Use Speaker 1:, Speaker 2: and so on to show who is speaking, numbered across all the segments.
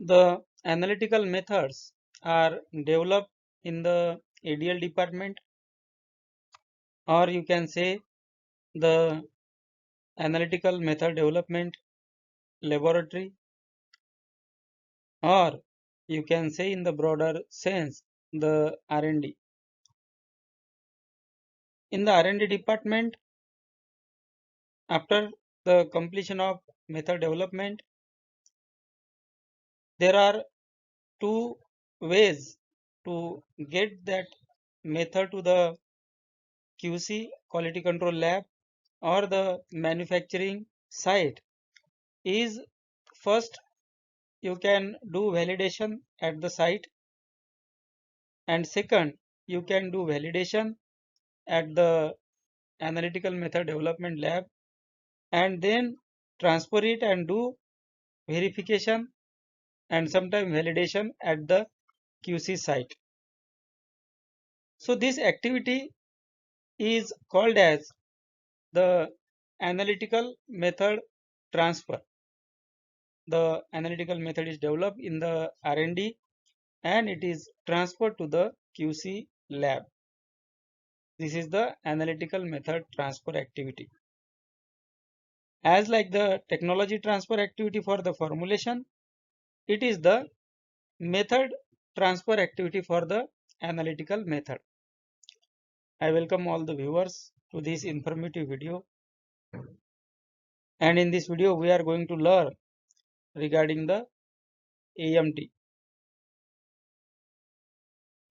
Speaker 1: The analytical methods are developed in the ADL department, or you can say the analytical method development laboratory, or you can say in the broader sense the R&D. In the R&D department, after the completion of method development, there are two ways to get that method to the QC quality control lab or the manufacturing site. Is first you can do validation at the site, and second you can do validation at the analytical method development lab, and then transfer it and do verification and sometime validation at the QC site. So this activity is called as the analytical method transfer. The analytical method is developed in the R&D and it is transferred to the QC lab. This is the analytical method transfer activity. As like the technology transfer activity for the formulation, it is the method transfer activity for the analytical method. I welcome all the viewers to this informative video, and in this video we are going to learn regarding the AMT.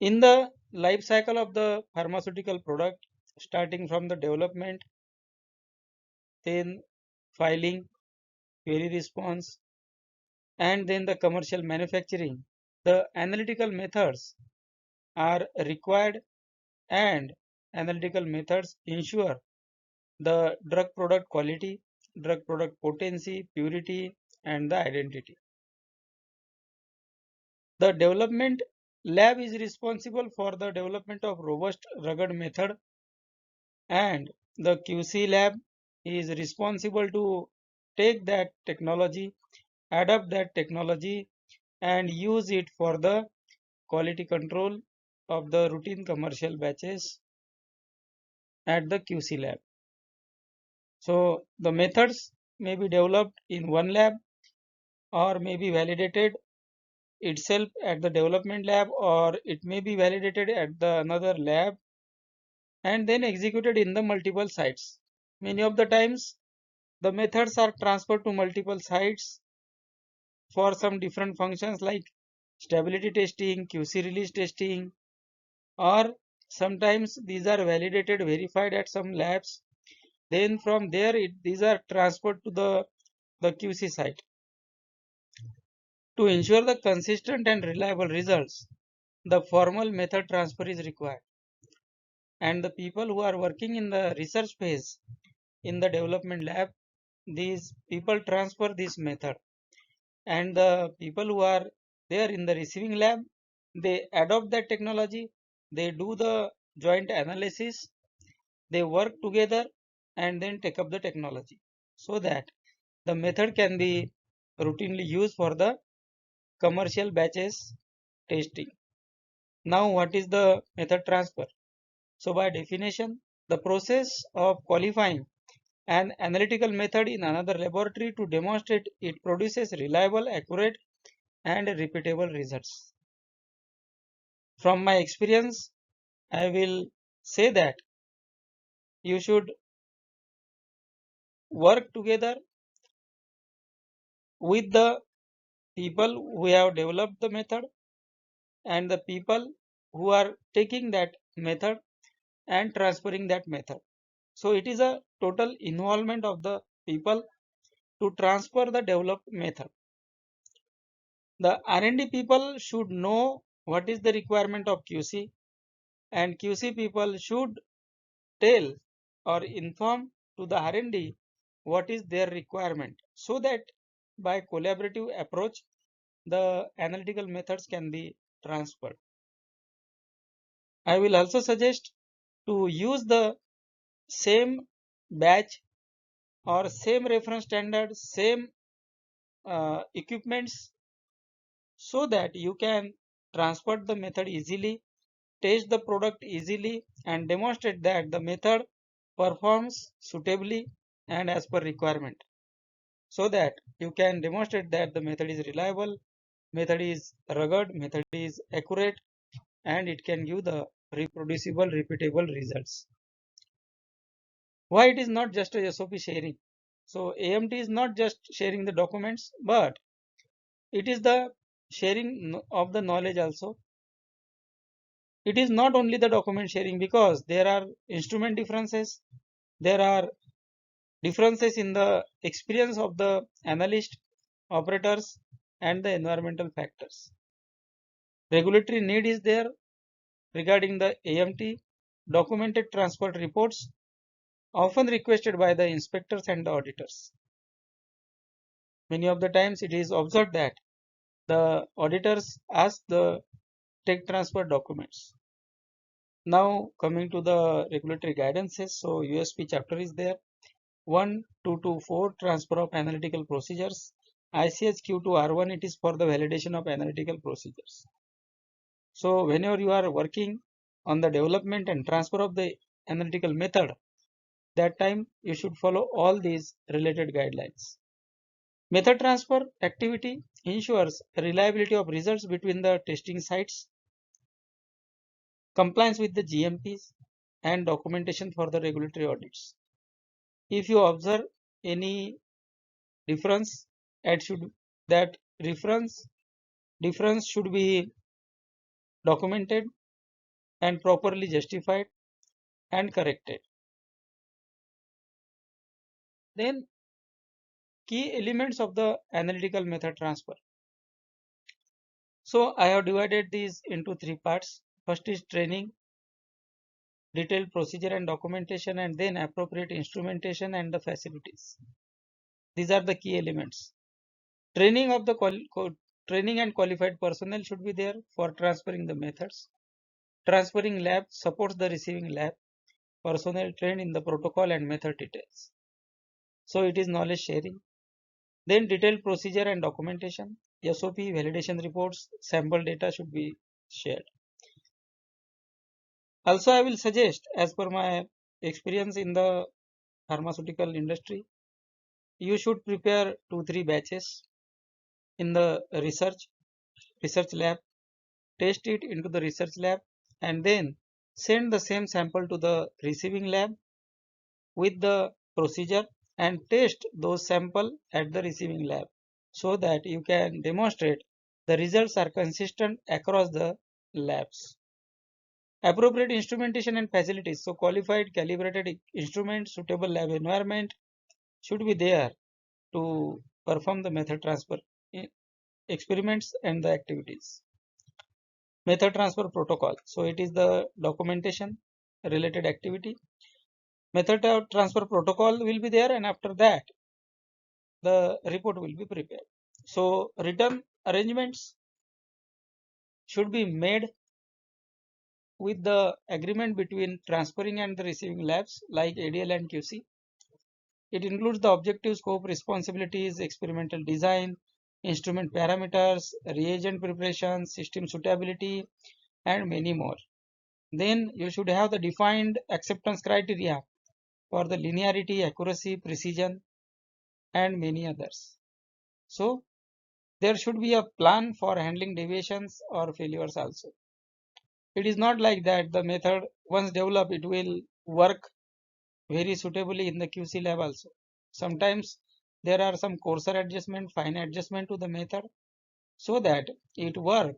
Speaker 1: In the life cycle of the pharmaceutical product, starting from the development, then filing, query response, and then the commercial manufacturing, the analytical methods are required, and analytical methods ensure the drug product quality, drug product potency, purity, and the identity. The development lab is responsible for the development of robust rugged method, and the QC lab is responsible to take that technology, adapt that technology, and use it for the quality control of the routine commercial batches at the QC lab. So the methods may be developed in one lab or may be validated itself at the development lab, or it may be validated at the another lab and then executed in the multiple sites. Many of the times the methods are transferred to multiple sites for some different functions like stability testing, QC release testing, or sometimes these are validated, verified at some labs. Then from there these are transferred to the QC site. To ensure the consistent and reliable results, the formal method transfer is required. And the people who are working in the research phase in the development lab, these people transfer this method. And the people who are there in the receiving lab, they adopt that technology, they do the joint analysis, they work together and then take up the technology so that the method can be routinely used for the commercial batches testing. Now what is the method transfer? So by definition, the process of qualifying an analytical method in another laboratory to demonstrate it produces reliable, accurate, and repeatable results. From my experience, I will say that you should work together with the people who have developed the method and the people who are taking that method and transferring that method. So it is a total involvement of the people to transfer the developed method. The R&D people should know what is the requirement of QC, and QC people should tell or inform to the R&D what is their requirement, so that by collaborative approach the analytical methods can be transferred. I will also suggest to use the same batch or same reference standard, same equipments so that you can transfer the method easily, test the product easily, and demonstrate that the method performs suitably and as per requirement, so that you can demonstrate that the method is reliable, method is rugged, method is accurate, and it can give the reproducible, repeatable results. Why it is not just a SOP sharing? So AMT is not just sharing the documents, but it is the sharing of the knowledge also. It is not only the document sharing, because there are instrument differences, there are differences in the experience of the analyst, operators, and the environmental factors. Regulatory need is there regarding the AMT. Documented transport reports often requested by the inspectors and the auditors. Many of the times it is observed that the auditors ask the tech transfer documents. Now coming to the regulatory guidances, so USP chapter is there. 1, 2 to 4 transfer of analytical procedures. ICH Q2R1, it is for the validation of analytical procedures. So whenever you are working on the development and transfer of the analytical method, that time you should follow all these related guidelines. Method transfer activity ensures reliability of results between the testing sites, compliance with the GMPs, and documentation for the regulatory audits. If you observe any difference, that difference should be documented and properly justified and corrected. Then key elements of the analytical method transfer. So I have divided these into 3 parts. First is training, detailed procedure and documentation, and then appropriate instrumentation and the facilities. These are the key elements. Training of the training and qualified personnel should be there for transferring the methods. Transferring lab supports the receiving lab. Personnel trained in the protocol and method details. So it is knowledge sharing. Then detailed procedure and documentation. SOP, validation reports, sample data should be shared. Also, I will suggest, as per my experience in the pharmaceutical industry, you should prepare 2-3 batches in the research lab, test it into the research lab, and then send the same sample to the receiving lab with the procedure and test those sample at the receiving lab, so that you can demonstrate the results are consistent across the labs. Appropriate instrumentation and facilities. So qualified calibrated instruments, suitable lab environment should be there to perform the method transfer experiments and the activities. Method transfer protocol. So it is the documentation related activity. Method transfer protocol will be there, and after that the report will be prepared. So written arrangements should be made with the agreement between transferring and the receiving labs like ADL and QC. It includes the objective, scope, responsibilities, experimental design, instrument parameters, reagent preparation, system suitability, and many more. Then you should have the defined acceptance criteria for the linearity, accuracy, precision, and many others. So there should be a plan for handling deviations or failures also. It is not like that the method once developed, it will work very suitably in the QC lab also. Sometimes there are some coarser adjustment, fine adjustment to the method, so that it work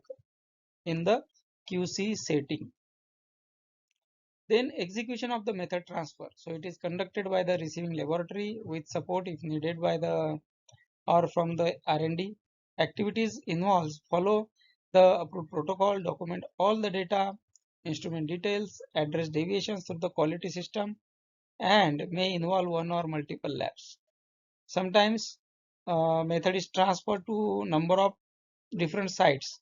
Speaker 1: in the QC setting. Then execution of the method transfer. So it is conducted by the receiving laboratory with support if needed by the or from the R&D. Activities involves follow the approved protocol, document all the data, instrument details, address deviations through the quality system, and may involve one or multiple labs. Sometimes method is transferred to number of different sites.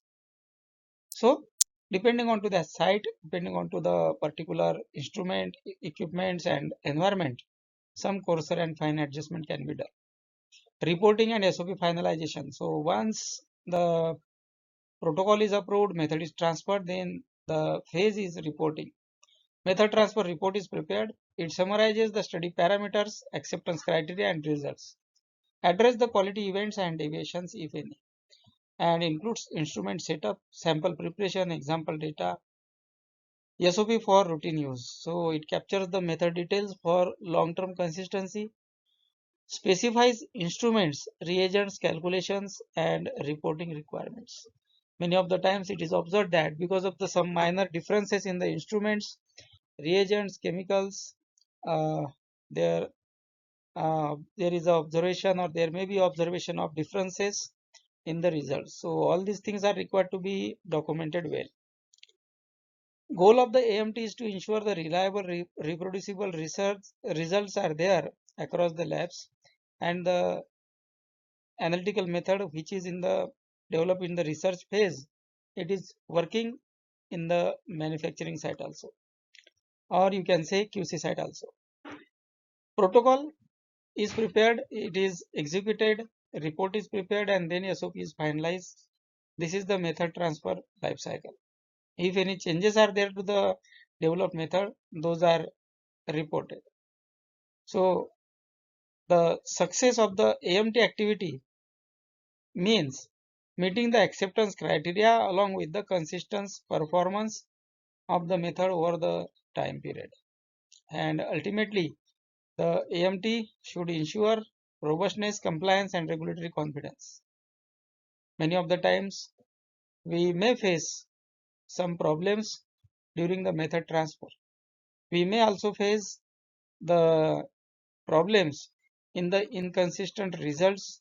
Speaker 1: So depending on to the site, depending on to the particular instrument, equipments and environment, some coarser and fine adjustment can be done. Reporting and SOP finalization. So once the Protocol is approved, method is transferred, then the phase is reporting. Method transfer report is prepared. It summarizes the study parameters, acceptance criteria, and results. Address the quality events and deviations, if any, and includes instrument setup, sample preparation, example data, SOP for routine use. So it captures the method details for long-term consistency, specifies instruments, reagents, calculations, and reporting requirements. Many of the times it is observed that because of the some minor differences in the instruments, reagents, chemicals, uh, there there is a observation or there may be observation of differences in the results. So all these things are required to be documented well. Goal of the AMT is to ensure the reliable, reproducible research results are there across the labs, and the analytical method which is in the developed in the research phase, it is working in the manufacturing site also, or you can say QC site also. Protocol is prepared, it is executed, report is prepared, and then SOP is finalized. This is the method transfer life cycle. If any changes are there to the developed method, those are reported. So the success of the AMT activity means meeting the acceptance criteria along with the consistent performance of the method over the time period. And ultimately, the AMT should ensure robustness, compliance, and regulatory confidence. Many of the times, we may face some problems during the method transfer. We may also face the problems in the inconsistent results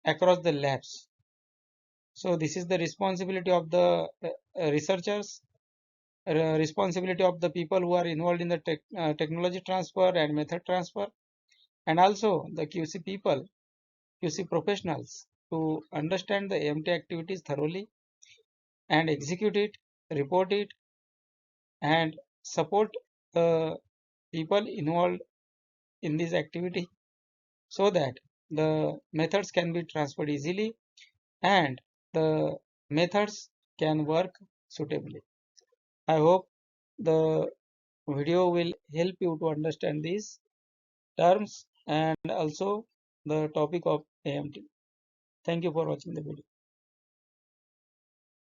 Speaker 1: across the labs. So this is the responsibility of the researchers, responsibility of the people who are involved in the technology transfer and method transfer, and also the QC people, QC professionals, to understand the AMT activities thoroughly and execute it, report it, and support the people involved in this activity so that the methods can be transferred easily and the methods can work suitably. I hope the video will help you to understand these terms and also the topic of AMT. Thank you for watching the video.